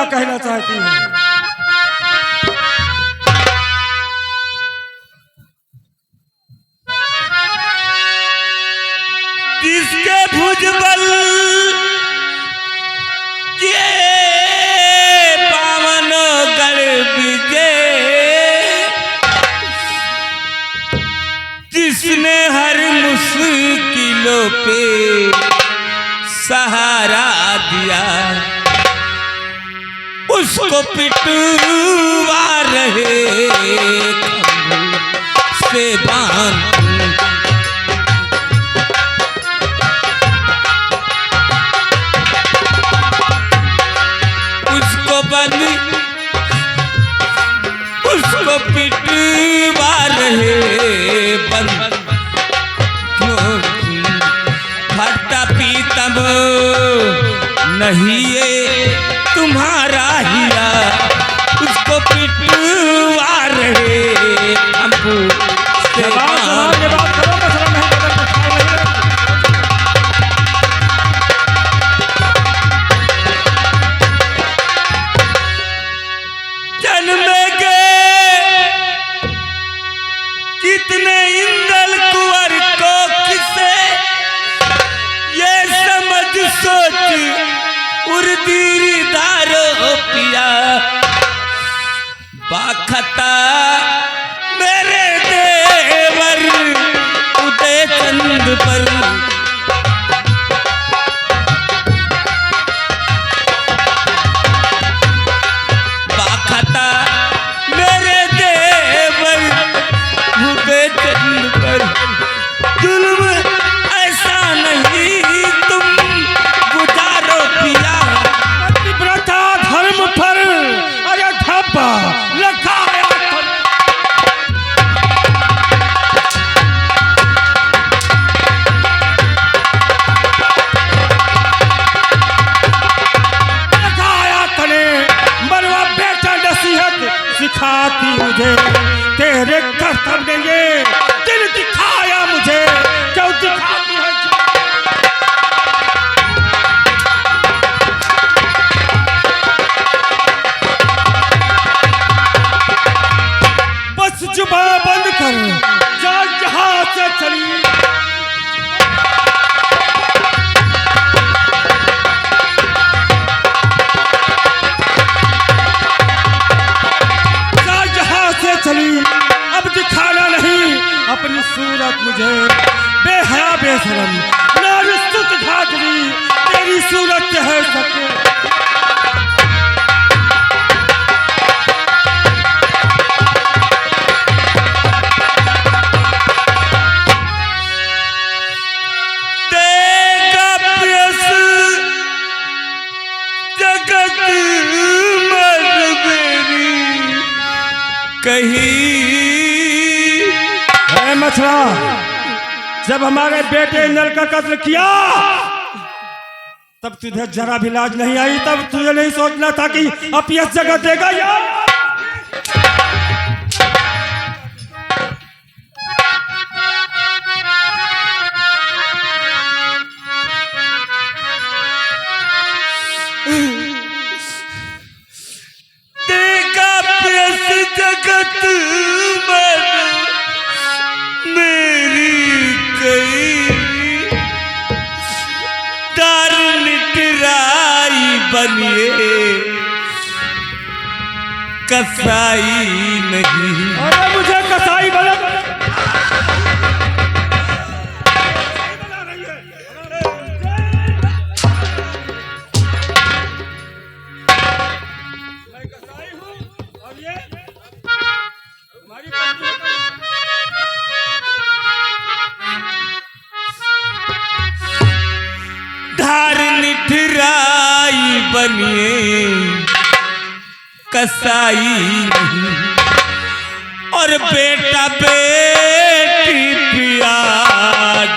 क्या कहना चाहती हैं? जिसके भुजबल के पावन गढ़ विजय, जिसने हर मुश्किलों पे सहारा दिया, उसको पिटवा रहे से बांध, उसको पिटवा रहे बंद, फटता पीतम नहीं ये तुम्हारा हिया, उसको पिटवा रहे हमको कितने इंदल कुंवर को किसे ये समझ सोच उर्दीदारो पिया, बाखता मेरे देवर उदय चंद पर, बाखता मेरे देवर पर, जुल्म ऐसा नहीं तुम गुजारो पिया, प्रथा धर्म पर अरे धब्बा लगाया तने, मरवा बेटा नसीहत सिखाती मुझे, तेरे कर्तव्य ने ये दिल दिखाया मुझे, क्यों दिखाती है? बस जुबान बंद कर जा जहां से चली, चली, अब दिखाना नहीं अपनी सूरत मुझे, बेहया बेशरम नारिस्तुत घाटली, तेरी सूरत है सके। देगा प्यस जगत मर मेरी कहीं है मछला, जब हमारे बेटे नल का कत्ल किया तब तुझे जरा भी लाज नहीं आई, तब तुझे नहीं सोचना था कि अपयश जगह देगा यार। जगत मर मेरी कई, दार निटराई बनिए कसाई नहीं, अरे मुझे कसाई बना धार निठराई बनिए कसाई नहीं, और बेटा बेटी पिया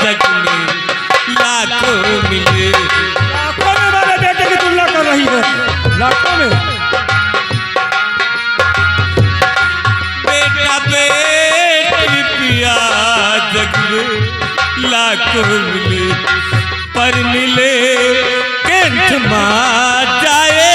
जग में लाखों मिले, लाखों में वाले बेटे की तुलना कर रही है, लाखों में। बेटा बेटी पिया जग में लाखों मिले, पर मिले कंठ मार जाए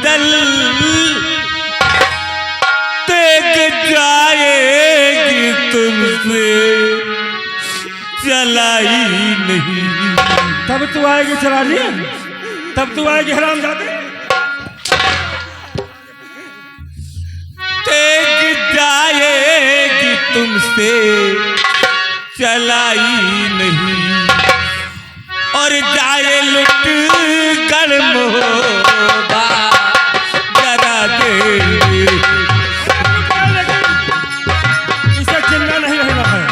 उदल तेग जाएगी तुमसे चलाई नहीं। तब तू आएगी चला लिया, तब तू आएगी हरामजादे। तेग जाएगी तुमसे चलाई नहीं और जाए लुट गर्म होगा जरा दे। इसे चिंता नहीं रहना है।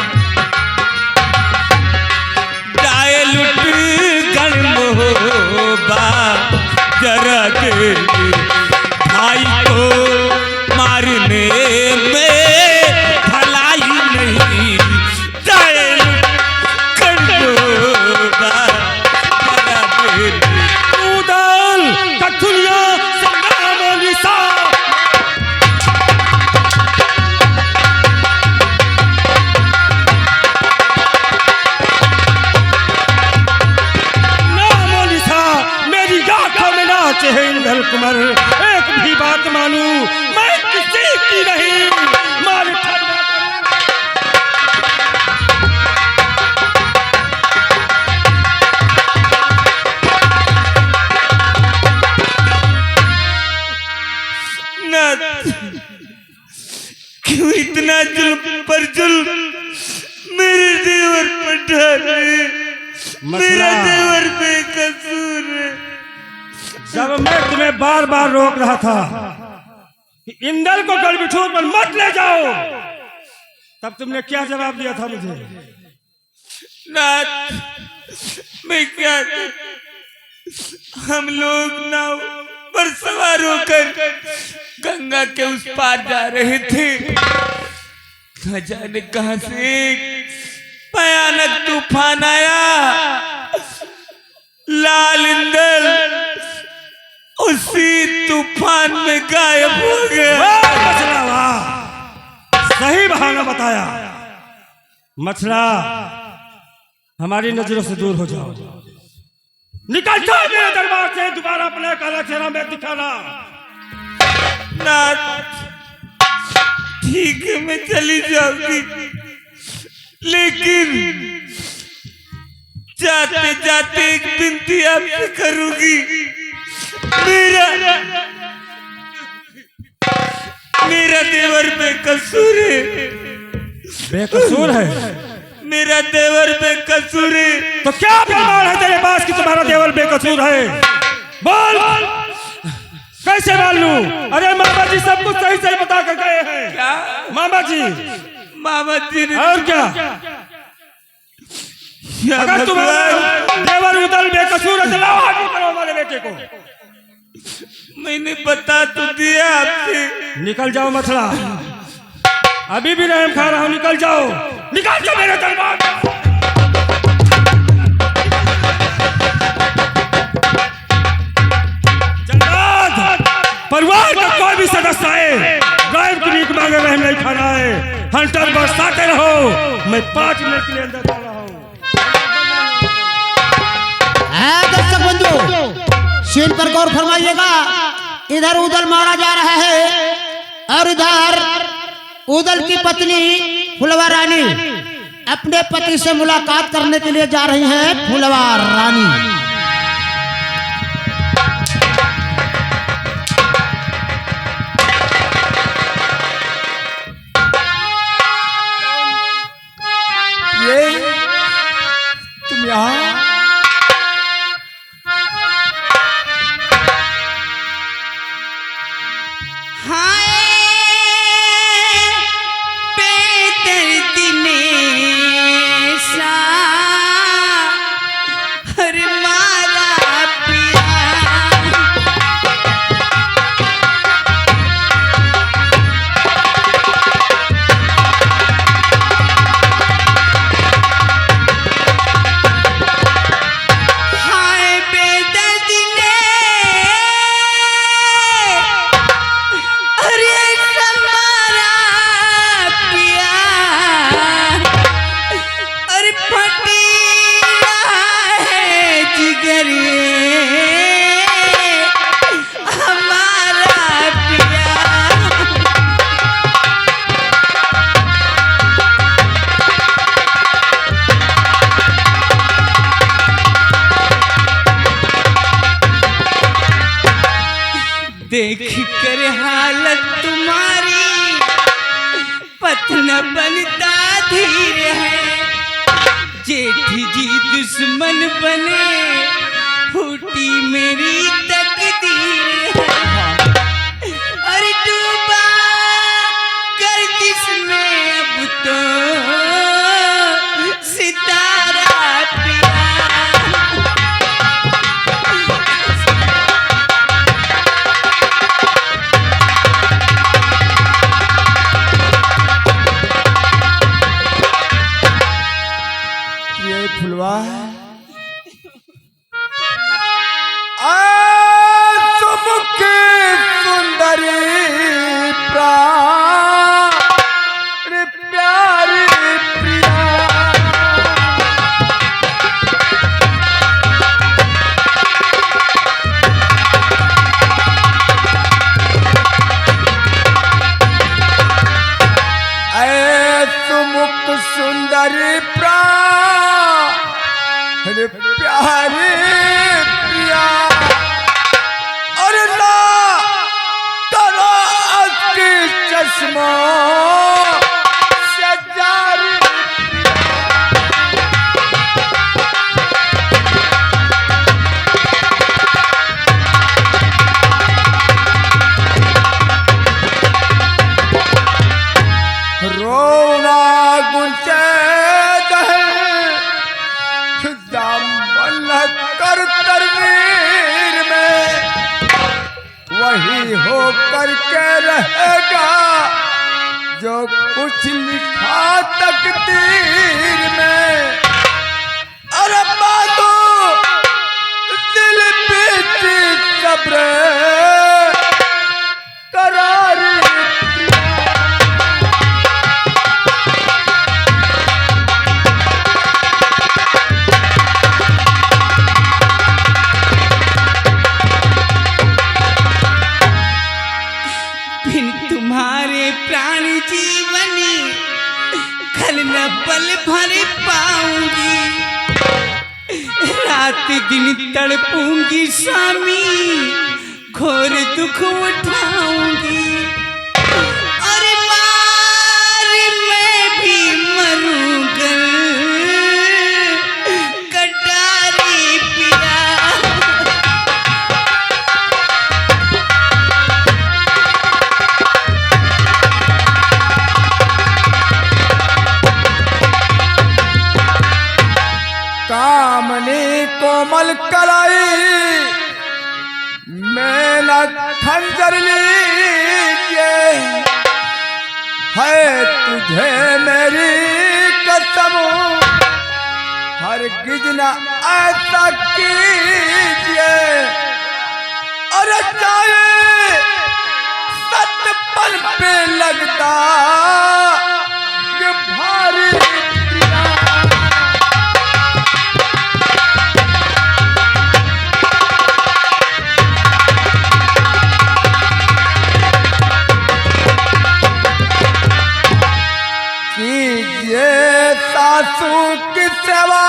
जाए लुट गर्म होगा जरा दे। भाई को मारने में भलाई नहीं। जाए लुट गर्म होगा जरा दे। उदल कठुनिया संग्राम निशा। नाम निशा मेरी आंखों में नाचे है इंदल कुमार। एक भी बात मानू मैं किसी की नहीं। मार क्यों इतना जुल्म पर जुल्म मेरे देवर पर ढाले। मेरा देवर बेकसूर है। जब मैं तुम्हें बार बार रोक रहा था कि इंदल को गलबिठूर पर मत ले जाओ, तब तुमने क्या जवाब दिया था मुझे? नाथ, मैं क्या, हम लोग नाव पर सवार होकर गंगा के उस पार जा रहे थे। न जाने कहां से भयानक तूफान आया। लाल इंदल उसी तूफान में गायब हो गया। मछला वाह, सही बहाना बताया। मछला हमारी नजरों से दूर हो जाओ। निकल जाओ मेरे दरबार से। दोबारा अपने काला चेहरा में दिखाना। ठीक है, मैं चली जाऊंगी, लेकिन जाते जाते एक विनती आपसे करूंगी। मेरा देवर बेकसूर है। बेकसूर है? मेरा देवर बेकसूर है। तो क्या प्रमाण है तेरे पास कि तुम्हारा देवर बेकसूर है? बोल, कैसे मान लूं? अरे मामा जी सब कुछ सही सही बता कर गए हैं। क्या मामा जी? मामा जी ने और क्या? अगर तुम्हारा देवर उदल बेकसूर है तो लाओ आगे करो हमारे बेटे को। मैंने बता तो दिया आपसे। निकल जाओ मछला, अभी भी रहम खा रहा हूं। निकल जाओ, निकल जाओ मेरे दरबार से। परिवार का कोई भी सदस्य आए, गायब की भीख मांगे रहम नहीं खाना है। हंटर बरसाते रहो, मैं 5 मिनट के लिए अंदर जा रहा हूँ। दर्शक बंधु, सीन पर गौर फरमाइएगा। इधर उदल मारा जा रहा है और इधर उदल की पत्नी फुलवा रानी अपने पति से मुलाकात करने के लिए जा रही हैं। फुलवा रानी तुम यहाँ? हमारा देख कर हालत तुम्हारी पतना बनता धीर है। जेठ जी दुश्मन बने फूटी मेरी तकदीर है। अरे डूबा गर्दिश में अब तो सितारा पिया। ये फुलवा तुमके सुंदरी प्राण प्यारी प्रिया। तुमुक सुंदरी प्राण प्यारी प्रिया। और ना करो अति चश्मा से जारी। रोना गुंजे कर तरवीर में वही हो करके रहेगा जो कुछ लिखा तकदीर में। अरे बादो दिल बीती सब्र करारी। तुम्हारे प्राण जीवनी खल न पल भर पाऊंगी। रात दिन तड़पूंगी स्वामी घोर दुख उठाऊंगी। और मार मैं भी मरूंगा कटारी पिया। कामनी कोमल कलाई मेला खंजर लीजिए। है तुझे मेरी कसम हरगिज न ऐसा कीजिए। अरे चाहे सत पल पे लगता कि भारी सासू की सेवा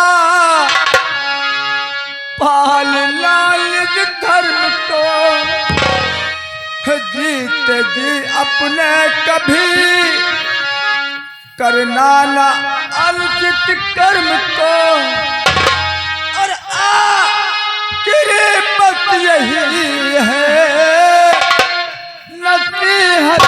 पाल लाल धर्म को। जीत जी अपने कभी करना ना अनुचित कर्म को। और बस यही है नसीहत।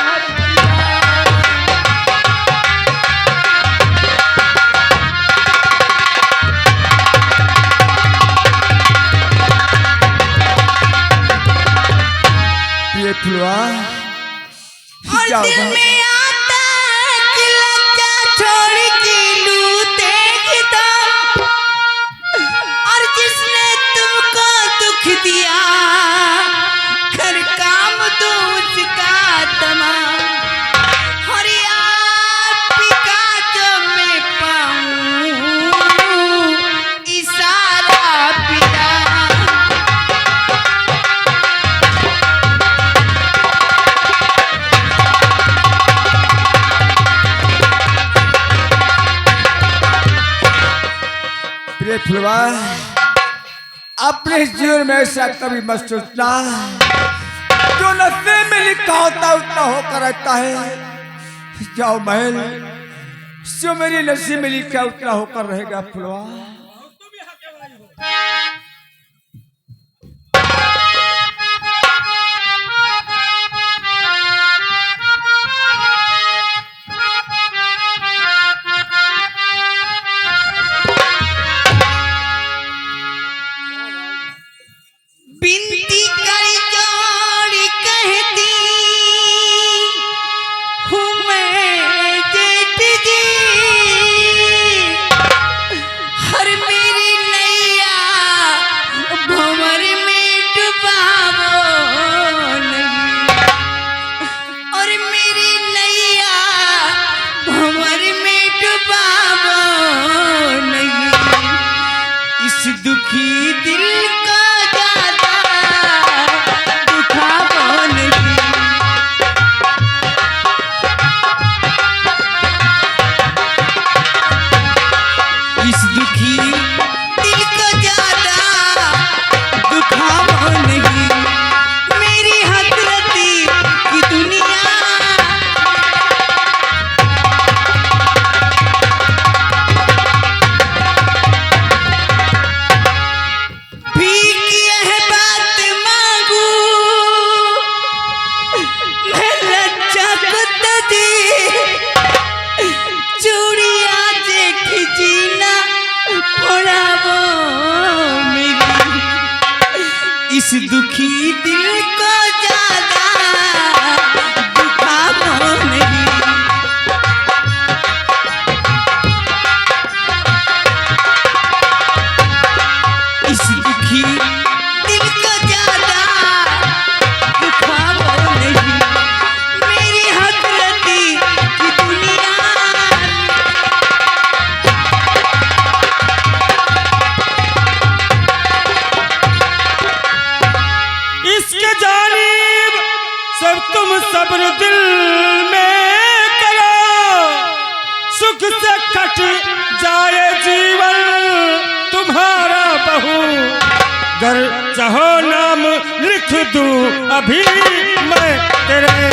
फुलवा और दिल में आता कि लज्जा छोड़ के लूटेगी तुम। और जिसने तुमको दुख दिया कर काम दो उसका तमाम। और आपका जो मैं पाऊं इशारा पिया। फुलवा अपने जीवन में ऐसा कभी मत सोचना जो नसीब में लिखा होता है उतना होकर रहता है। जाओ महल, जो मेरी नसीब में लिखा है उतना होकर रहेगा फुलवा। बिनती कर जोड़ी कहती हूँ मैं जेठ जी, हर मेरी नैया भंवर में डुबावो नहीं, और मेरी नैया भंवर में डुबावो नहीं। इस दुखी दिल का इस दुखी दिल को ज्यादा दुखावो नहीं। इस दुखी दिल को ज्यादा दुखावो नहीं, मेरी हसरती की दुनिया। इसके जानिब सब तुम सब्र दिल में करो, सुख से कट जाए जीवन तुम्हारा बहू। गर चाहो नाम लिख दूं अभी मैं तेरे,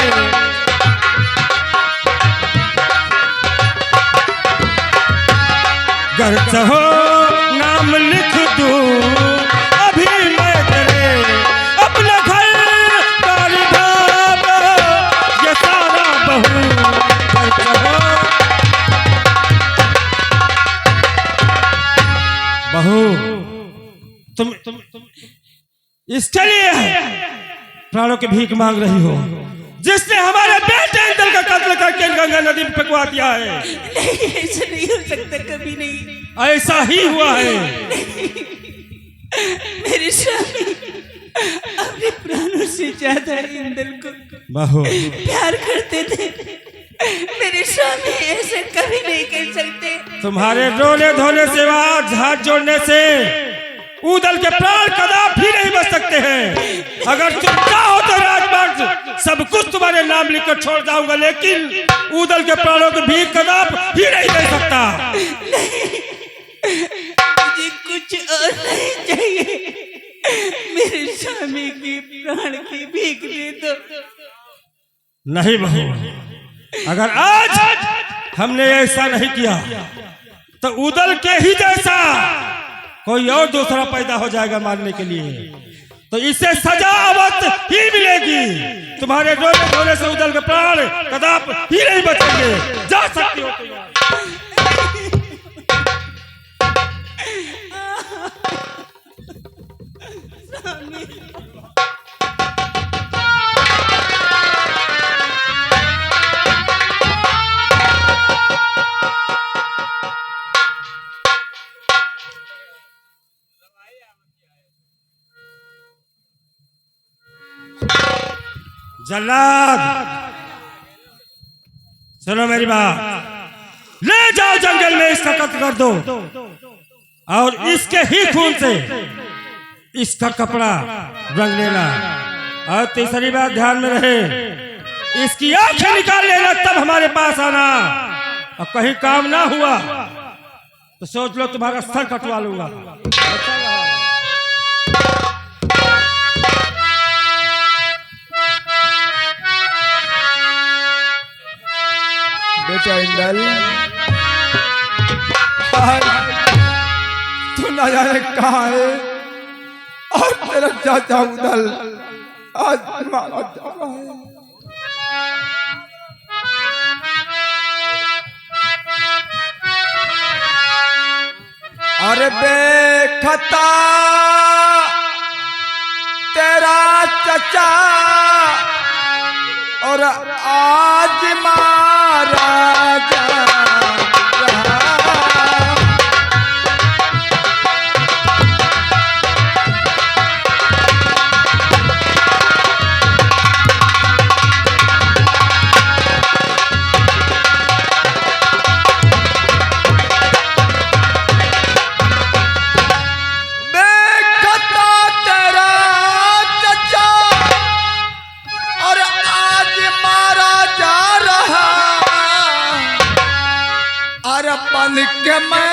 गर चाहो नाम लिख दूं अभी मैं तेरे। अपना घर बार भाव ये सारा बहू, गर चाहो बहू तुम इसके लिए प्राणों की भीख मांग रही हो, जिसने हमारे बेटे इंदल का कत्ल करके गंगा नदी में फेंकवा दिया है। नहीं, ऐसा नहीं हो सकता, कभी नहीं। ऐसा ही हुआ है। मेरे स्वामी अपने प्राणों से ज्यादा इंदल को बहू प्यार करते थे। मेरे स्वामी ऐसा कभी नहीं कर सकते। तुम्हारे रोने धोने से, आज हाथ जोड़ने से उदल के प्राण कदापि नहीं बच सकते हैं। अगर तुम चाहो तो राजमार्ग सब कुछ तुम्हारे नाम लिखकर छोड़ जाऊंगा, लेकिन उदल के प्राणों की भीख कदापि नहीं दे सकता। मुझे कुछ और नहीं चाहिए, मेरे स्वामी की प्राण की भीख दे दो। नहीं बहू, अगर आज हमने ऐसा नहीं किया तो उदल के ही जैसा कोई और दूसरा पैदा हो जाएगा मारने के लिए, तो इसे सजा अवश्य ही मिलेगी। तुम्हारे रोने धोने से उदल के प्राण कदापि ही नहीं बचेंगे। जा सकती हो जल्लाद, सुनो मेरी बात, ले जाओ जंगल में इसका कत्ल कर दो और इसके ही खून से इसका कपड़ा रंग लेना। और तीसरी बात ध्यान में रहे, इसकी आंखें निकाल लेना, तब हमारे पास आना। और कहीं काम ना हुआ तो सोच लो तुम्हारा सर कटवा लूंगा। उदल तू न जाने कहाँ है और तेरा चाचा उदल आज मारा जा रहा है। अरे बेखता तेरा चचा और आज मारा जा रहा। बेखता तेरा चचा और आज मारा जा रहा। अरे पल के मैं